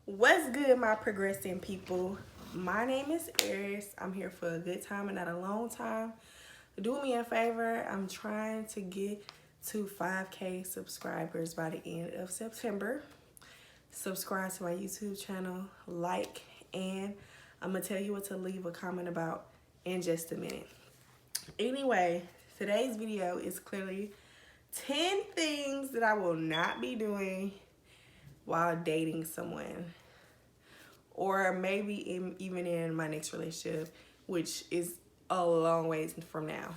What's good, my progressing people? My name is Eris. I'm here for a good time and not a long time. Do me a favor. I'm trying to get to 5K subscribers by the end of September. Subscribe to my YouTube channel, like, and I'm going to tell you what to leave a comment about in just a minute. Anyway, today's video is clearly 10 things that I will not be doing while dating someone, or maybe even in my next relationship, which is a long ways from now.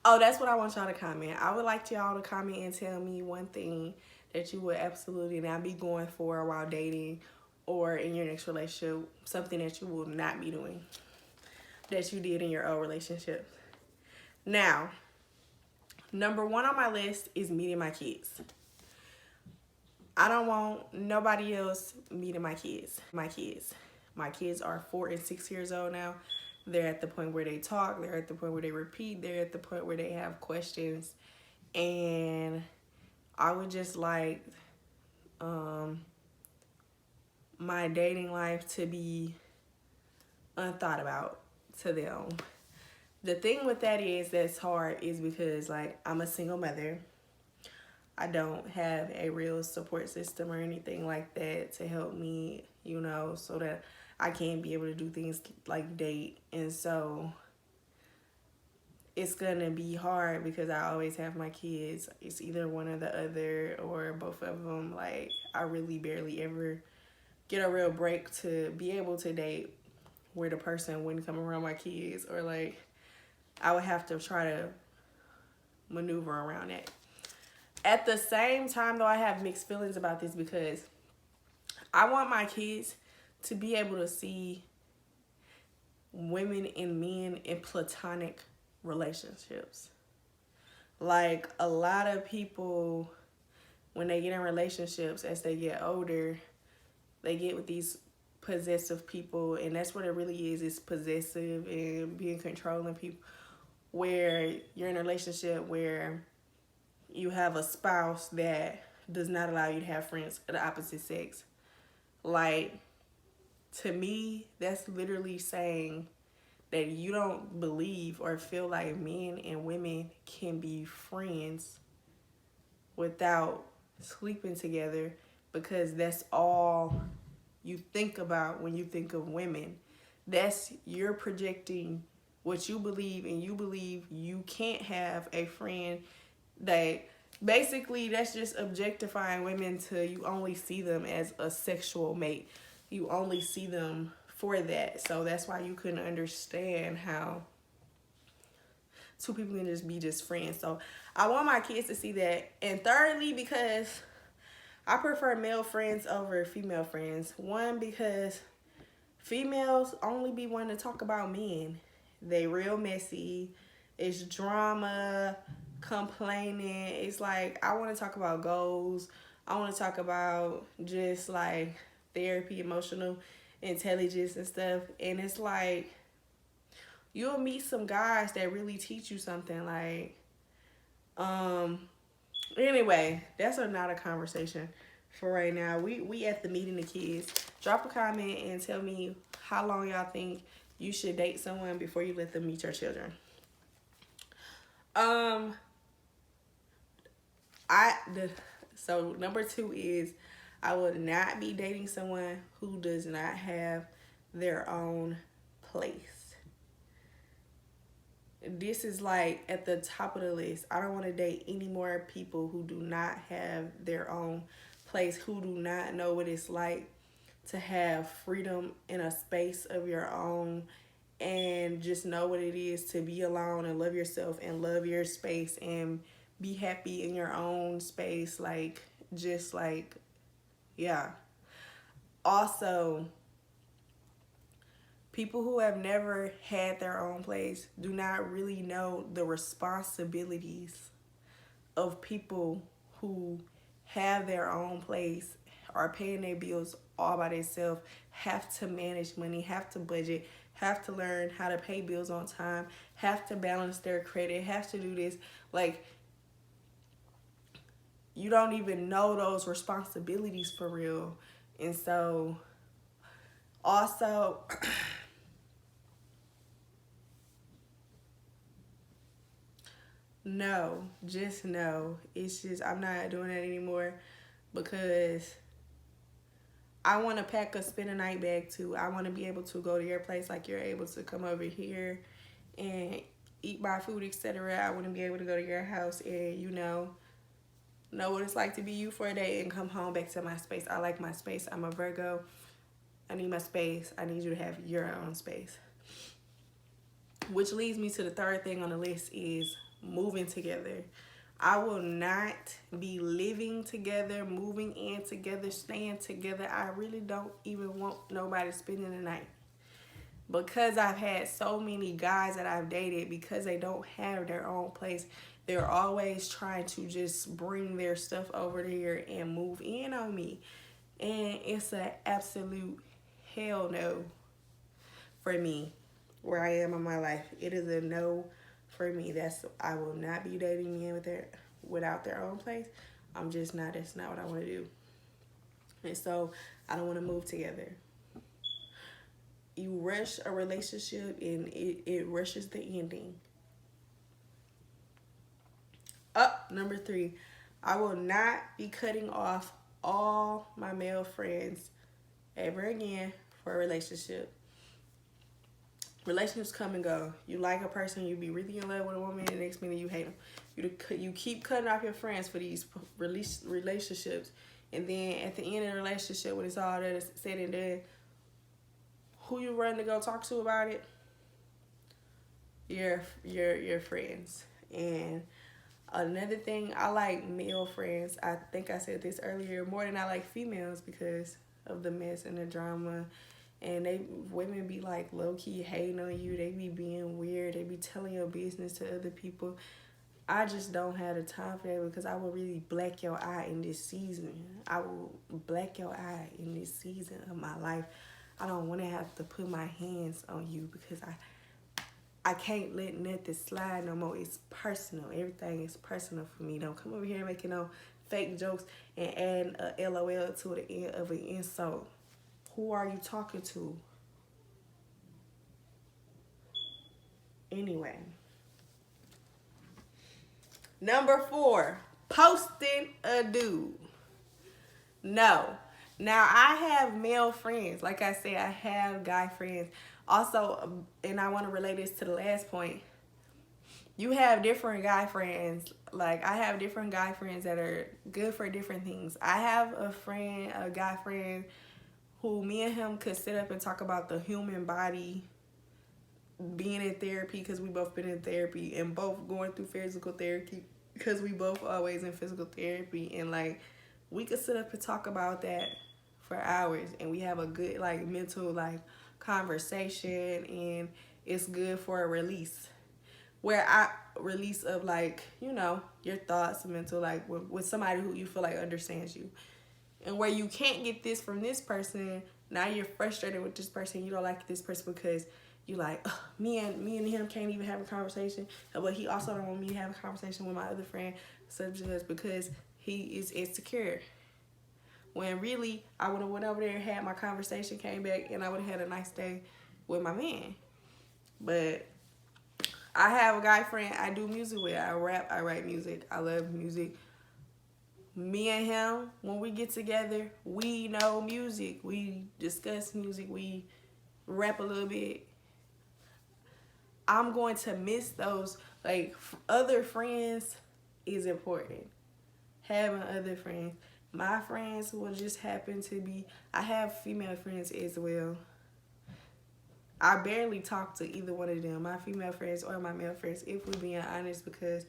Oh, that's what I want y'all to comment. I would like y'all to comment and tell me one thing that you would absolutely not be going for while dating or in your next relationship, something that you will not be doing that you did in your old relationship. Now, number one on my list is meeting my kids. I don't want nobody else meeting my kids. My kids are 4 and 6 years old now. They're at the point where they talk. They're at the point where they repeat. They're at the point where they have questions. And I would just like my dating life to be unthought about to them. The thing with that is that's hard is because like I'm a single mother. I don't have a real support system or anything like that to help me, so that I can be able to do things like date. And so it's going to be hard because I always have my kids. It's either one or the other or both of them. Like, I really barely ever get a real break to be able to date where the person wouldn't come around my kids, or like I would have to try to maneuver around it. At the same time, though, I have mixed feelings about this because I want my kids to be able to see women and men in platonic relationships. Like, a lot of people, when they get in relationships as they get older, they get with these possessive people, and that's what it really is. It's possessive and being controlling people, where you're in a relationship where you have a spouse that does not allow you to have friends of the opposite sex. Like, to me, that's literally saying that you don't believe or feel like men and women can be friends without sleeping together, because that's all you think about when you think of women. You're projecting what you believe, and you believe you can't have a friend. That basically, that's just objectifying women to you only see them as a sexual mate. You only see them for that. So that's why you couldn't understand how two people can just be just friends. So I want my kids to see that. And thirdly, because I prefer male friends over female friends. One, because females only be wanting to talk about men. They real messy. It's drama, complaining. It's like, I want to talk about goals. I want to talk about just like therapy, emotional intelligence and stuff. And it's like, you'll meet some guys that really teach you something. Like, anyway, that's not a conversation for right now. We at the meeting the kids. Drop a comment and tell me how long y'all think you should date someone before you let them meet your children. So number 2 is I would not be dating someone who does not have their own place. This is like at the top of the list. I don't want to date any more people who do not have their own place, who do not know what it's like to have freedom in a space of your own, and just know what it is to be alone and love yourself and love your space and be happy in your own space. Like, just like, yeah. Also, people who have never had their own place do not really know the responsibilities of people who have their own place, are paying their bills all by themselves, have to manage money, have to budget, have to learn how to pay bills on time, have to balance their credit, have to do this. Like, you don't even know those responsibilities for real. And so also no, just no. It's just I'm not doing that anymore because I want to pack a spend a night bag too. I want to be able to go to your place like you're able to come over here and eat my food, etc. I want to be able to go to your house and know what it's like to be you for a day and come home back to my space. I like my space. I'm a Virgo. I need my space. I need you to have your own space. Which leads me to the third thing on the list is moving together. I will not be living together, moving in together, staying together. I really don't even want nobody spending the night. Because I've had so many guys that I've dated, because they don't have their own place, they're always trying to just bring their stuff over here and move in on me. And it's an absolute hell no for me where I am in my life. It is a no for me. I will not be dating men without their own place. I'm just not. That's not what I want to do. And so I don't want to move together. You rush a relationship and it rushes the ending. Number 3, I will not be cutting off all my male friends ever again for a relationship. Relationships come and go. You like a person, you be really in love with a woman, and the next minute you hate them. You keep cutting off your friends for these relationships, and then at the end of the relationship, when it's all said and done, who you run to go talk to about it? Your friends. And another thing, I like male friends. I think I said this earlier, more than I like females because of the mess and the drama. And women be like low-key hating on you. They be being weird. They be telling your business to other people. I just don't have the time for that because I will really black your eye in this season. I will black your eye in this season of my life. I don't want to have to put my hands on you because I can't let nothing slide no more. It's personal. Everything is personal for me. Don't come over here making no fake jokes and adding a LOL to the end of an insult. Who are you talking to? Anyway. Number 4, posting a dude. No. Now, I have male friends. Like I said, I have guy friends. Also, and I want to relate this to the last point. You have different guy friends. Like, I have different guy friends that are good for different things. I have a guy friend, who me and him could sit up and talk about the human body, being in therapy because we both been in therapy and both going through physical therapy because we both always in physical therapy, and like we could sit up and talk about that for hours and we have a good like mental like conversation, and it's good for a release where I release of like your thoughts, mental, like with somebody who you feel like understands you. And where you can't get this from this person, now you're frustrated with this person. You don't like this person because you like, me and him can't even have a conversation. But he also don't want me to have a conversation with my other friend, such as because he is insecure. When really, I would have went over there, had my conversation, came back, and I would have had a nice day with my man. But I have a guy friend I do music with. I rap, I write music. I love music. Me and him, when we get together, we know music. We discuss music. We rap a little bit. I'm going to miss those. Like, other friends is important. Having other friends. My friends will just happen to be, I have female friends as well. I barely talk to either one of them, my female friends or my male friends, if we're being honest, because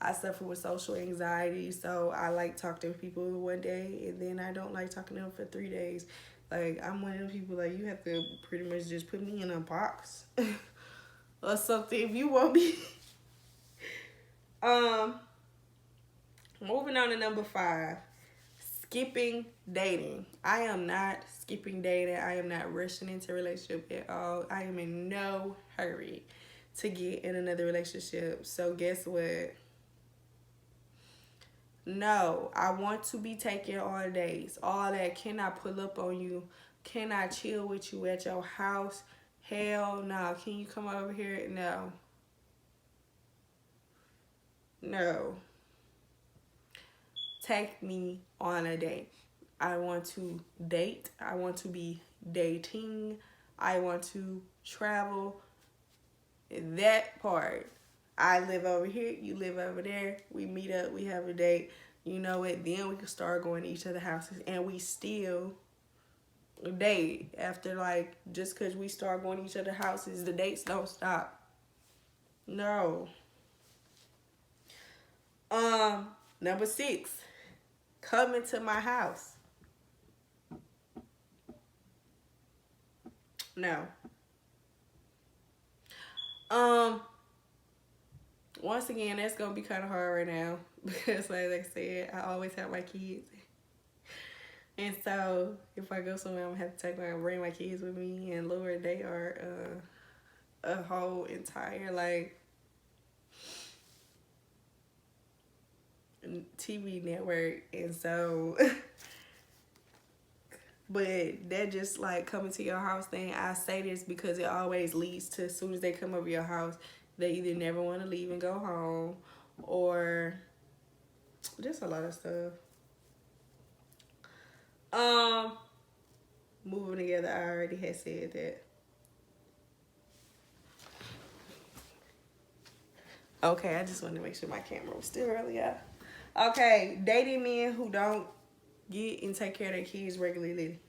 I suffer with social anxiety, so I like talking to people one day, and then I don't like talking to them for 3 days. Like, I'm one of them people, like, you have to pretty much just put me in a box or something if you want me. Moving on to number 5, skipping dating. I am not skipping dating. I am not rushing into a relationship at all. I am in no hurry to get in another relationship. So guess what? No, I want to be taken all days. All that. Can I pull up on you? Can I chill with you at your house? Hell no. Can you come over here? No. No. Take me on a date. I want to date. I want to be dating. I want to travel. That part. I live over here, you live over there. We meet up, we have a date. You know what? Then we can start going to each other's houses, and we still date after, like, just because we start going to each other's houses, the dates don't stop. No. Number 6, come into my house. No. Once again, that's gonna be kind of hard right now because, like I said, I always have my kids, and so if I go somewhere, I'm gonna have to bring my kids with me. And Lord, they are a whole entire like TV network, and so. But that just like coming to your house thing, I say this because it always leads to, as soon as they come over your house, they either never want to leave and go home, or just a lot of stuff. Moving together, I already had said that. Okay, I just wanted to make sure my camera was still really out. Okay, dating men who don't get and take care of their kids regularly.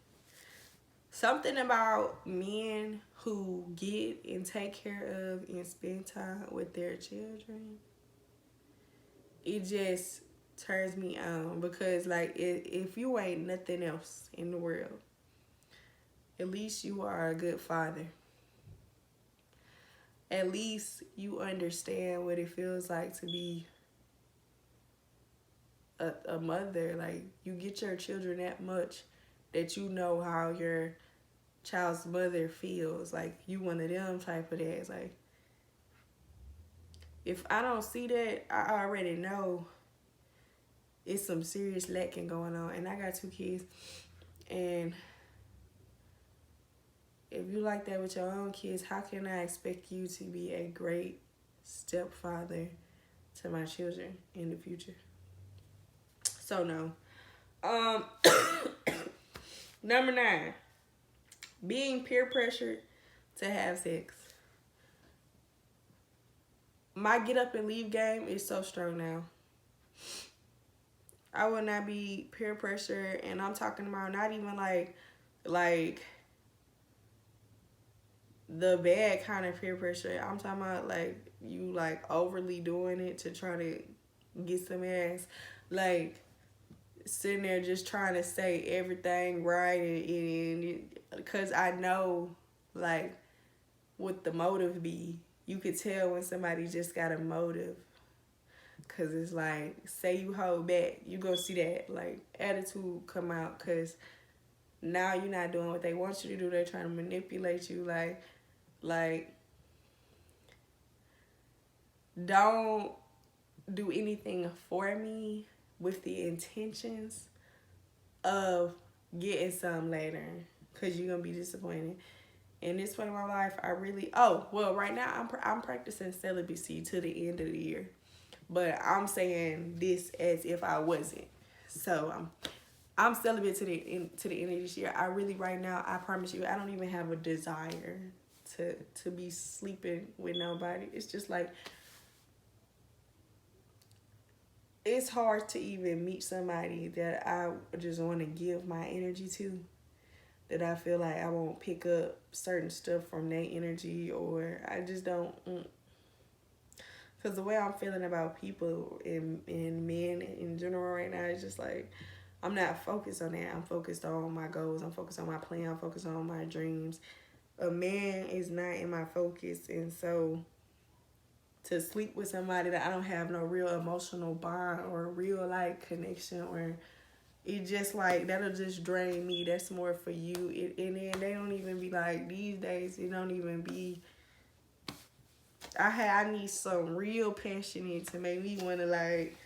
Something about men who get and take care of and spend time with their children, it just turns me on, because like if you ain't nothing else in the world, at least you are a good father. At least you understand what it feels like to be a mother. Like, you get your children that much that you know how your child's mother feels. Like, you one of them type of dads. Like, if I don't see that, I already know it's some serious lacking going on. And I got 2 kids, and if you like that with your own kids, how can I expect you to be a great stepfather to my children in the future? So no. Number 9, being peer pressured to have sex. My get up and leave game is so strong now. I will not be peer pressure, and I'm talking about not even like the bad kind of peer pressure. I'm talking about like you like overly doing it to try to get some ass. Like, sitting there just trying to say everything right, and because I know like what the motive be. You could tell when somebody just got a motive, because it's like, say you hold back, you go see that like attitude come out, because now you're not doing what they want you to do. They're trying to manipulate you. Like don't do anything for me with the intentions of getting some later, because you're gonna be disappointed. In this point of my life, I really, right now I'm practicing celibacy to the end of the year, but I'm saying this as if I wasn't. So I'm celibate to the end of this year. I really, right now, I promise you, I don't even have a desire to be sleeping with nobody. It's just like, it's hard to even meet somebody that I just want to give my energy to, that I feel like I won't pick up certain stuff from their energy, or I just don't. Because the way I'm feeling about people and men in general right now is just like, I'm not focused on that. I'm focused on my goals. I'm focused on my plan. I'm focused on my dreams. A man is not in my focus. And so to sleep with somebody that I don't have no real emotional bond or real like connection, or it just like, that'll just drain me. That's more for you. And then they don't even be like, these days, it don't even be, I need some real passionate to make me want to like,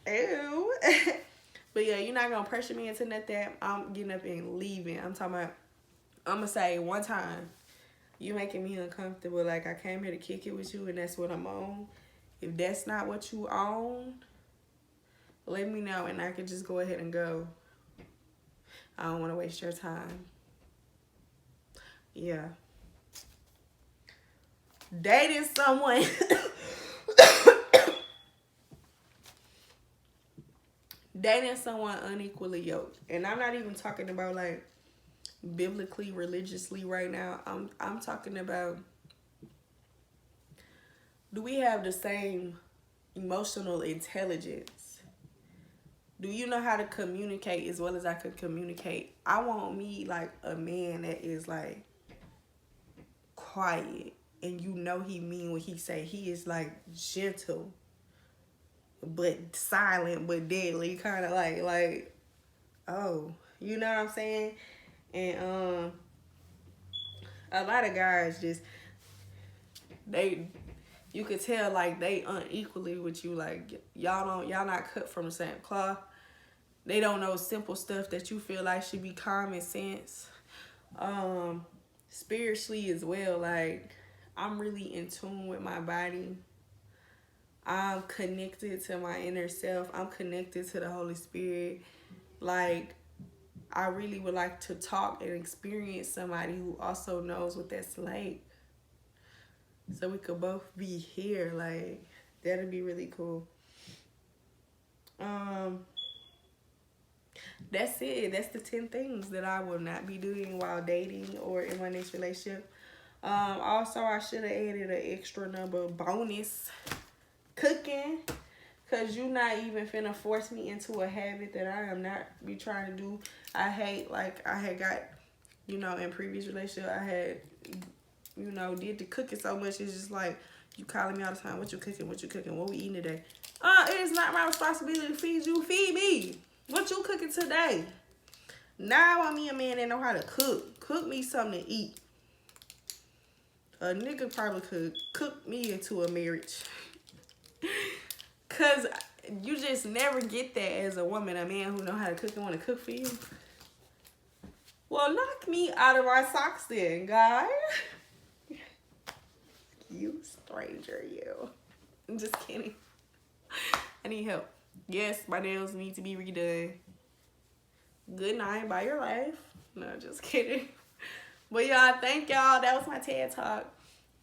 ew, But yeah, you're not gonna pressure me into nothing. I'm getting up and leaving. I'm talking about, I'm gonna say one time, you making me uncomfortable. Like, I came here to kick it with you and that's what I'm on. If that's not what you own, let me know and I can just go ahead and go. I don't want to waste your time. Yeah. Dating someone. Dating someone unequally yoked. And I'm not even talking about like biblically, religiously right now. I'm talking about, do we have the same emotional intelligence? Do you know how to communicate as well as I can communicate? I want me like a man that is like quiet and you know he mean what he say. He is like gentle but silent but deadly, kind of like oh, you know what I'm saying? And a lot of guys just, they, you could tell like they unequally with you. Like y'all not cut from the same cloth. They don't know simple stuff that you feel like should be common sense. Spiritually as well, like I'm really in tune with my body. I'm connected to my inner self. I'm connected to the Holy Spirit. Like, I really would like to talk and experience somebody who also knows what that's like. So we could both be here. Like, that'd be really cool. That's it. That's the 10 things that I will not be doing while dating or in my next relationship. Also, I should have added an extra number bonus. Cooking. Because you not even finna force me into a habit that I am not be trying to do. I hate, like, I had got, you know, in previous relationship, I had, you know, did the cooking so much. It's just like, you calling me all the time. What you cooking? What you cooking? What we eating today? It is not my responsibility to feed you. Feed me. What you cooking today? Now I want me a man that know how to cook. Cook me something to eat. A nigga probably could cook me into a marriage. Cause you just never get that as a woman, a man who know how to cook and want to cook for you. Well, knock me out of my socks then, guy. You stranger, you. I'm just kidding. I need help. Yes, my nails need to be redone. Good night, bye your life. No, just kidding. But y'all, thank y'all. That was my TED Talk.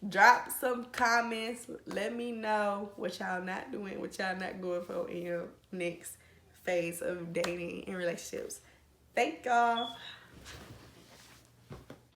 Drop some comments. Let me know what y'all not doing, what y'all not going for in your next phase of dating and relationships. Thank y'all.